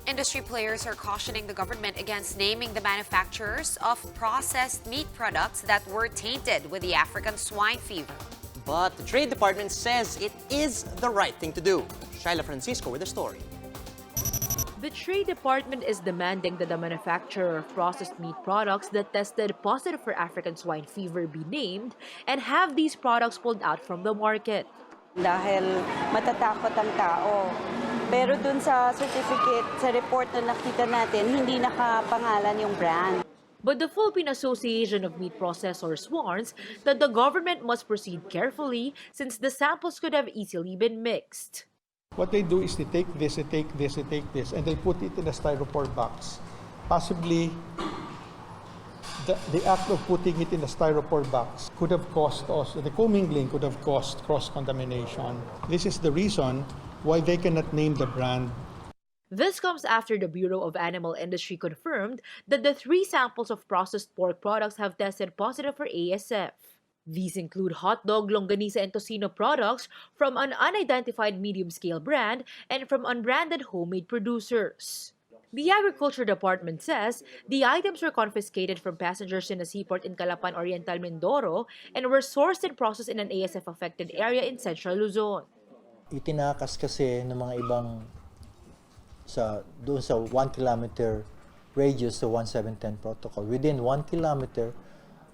Industry players are cautioning the government against naming the manufacturers of processed meat products that were tainted with the African swine fever. But the Trade Department says it is the right thing to do. Shaila Francisco with the story. The Trade Department is demanding that the manufacturer of processed meat products that tested positive for African swine fever be named and have these products pulled out from the market. Dahil matatakot ang tao. Pero dun sa certificate, sa report na nakita natin, hindi nakapangalan yung brand. But the Philippine Association of Meat Processors warns that the government must proceed carefully since the samples could have easily been mixed. What they do is they take this, they take this, they take this, and they put it in a styrofoam box. Possibly, the act of putting it in a styrofoam box could have caused us, the commingling could have caused cross-contamination. This is the reason why they cannot name the brand. This comes after the Bureau of Animal Industry confirmed that the 3 samples of processed pork products have tested positive for ASF. These include hot dog, longganisa, and tocino products from an unidentified medium-scale brand and from unbranded homemade producers. The Agriculture Department says the items were confiscated from passengers in a seaport in Calapan, Oriental Mindoro and were sourced and processed in an ASF-affected area in Central Luzon. Itinakas kasi ng mga ibang doon sa 1 kilometer radius sa 1710 protocol. Within 1 kilometer,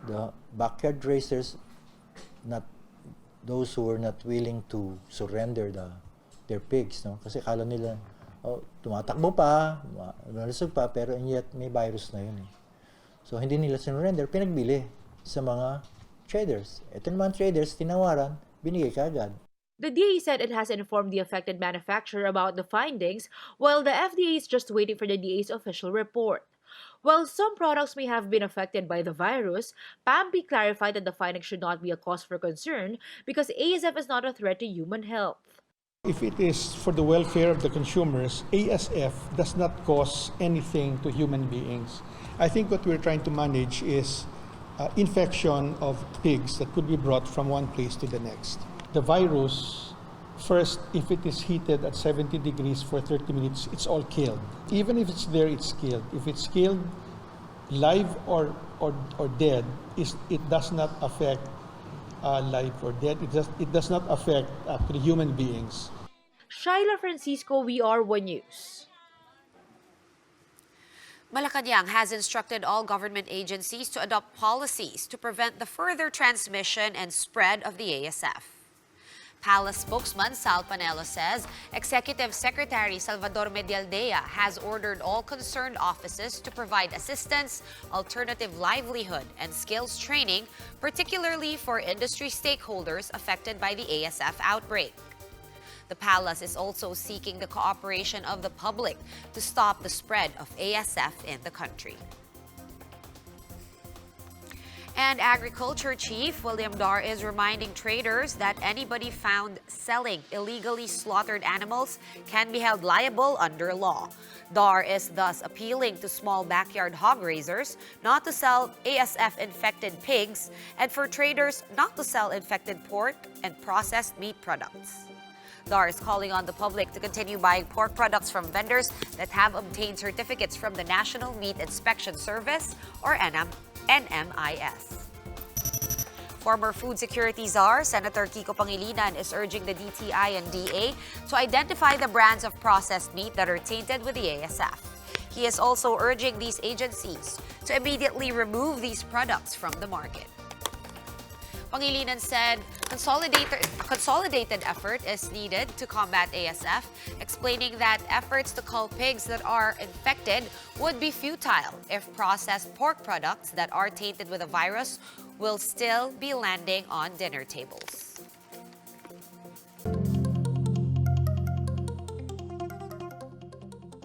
the backyard racers, not those who were not willing to surrender their pigs, no? Kasi kala nila, tumatakbo pa, malusog pa, pero yet may virus na yun. So hindi nila surrender, pinagbili sa mga traders. Ito naman traders, tinawaran, binigay kaagad. The DTI said it has informed the affected manufacturer about the findings, while the FDA is just waiting for the DTI's official report. While some products may have been affected by the virus, PAMP clarified that the findings should not be a cause for concern because ASF is not a threat to human health. If it is for the welfare of the consumers, ASF does not cause anything to human beings. I think what we're trying to manage is infection of pigs that could be brought from one place to the next. The virus, first, if it is heated at 70 degrees for 30 minutes, it's all killed. Even if it's there, it's killed. If it's killed live or dead, it does not affect life or death. It does not affect actually human beings. Shaila Francisco, VR1 News. Malacanang has instructed all government agencies to adopt policies to prevent the further transmission and spread of the ASF. Palace spokesman Sal Panelo says Executive Secretary Salvador Medialdea has ordered all concerned offices to provide assistance, alternative livelihood, and skills training, particularly for industry stakeholders affected by the ASF outbreak. The palace is also seeking the cooperation of the public to stop the spread of ASF in the country. And Agriculture Chief William Dar is reminding traders that anybody found selling illegally slaughtered animals can be held liable under law. Dar is thus appealing to small backyard hog raisers not to sell ASF-infected pigs and for traders not to sell infected pork and processed meat products. Dar is calling on the public to continue buying pork products from vendors that have obtained certificates from the National Meat Inspection Service, or NMIS. Former Food Security Czar Senator Kiko Pangilinan is urging the DTI and DA to identify the brands of processed meat that are tainted with the ASF. He is also urging these agencies to immediately remove these products from the market. Pangilinan said a consolidated effort is needed to combat ASF, explaining that efforts to cull pigs that are infected would be futile if processed pork products that are tainted with a virus will still be landing on dinner tables.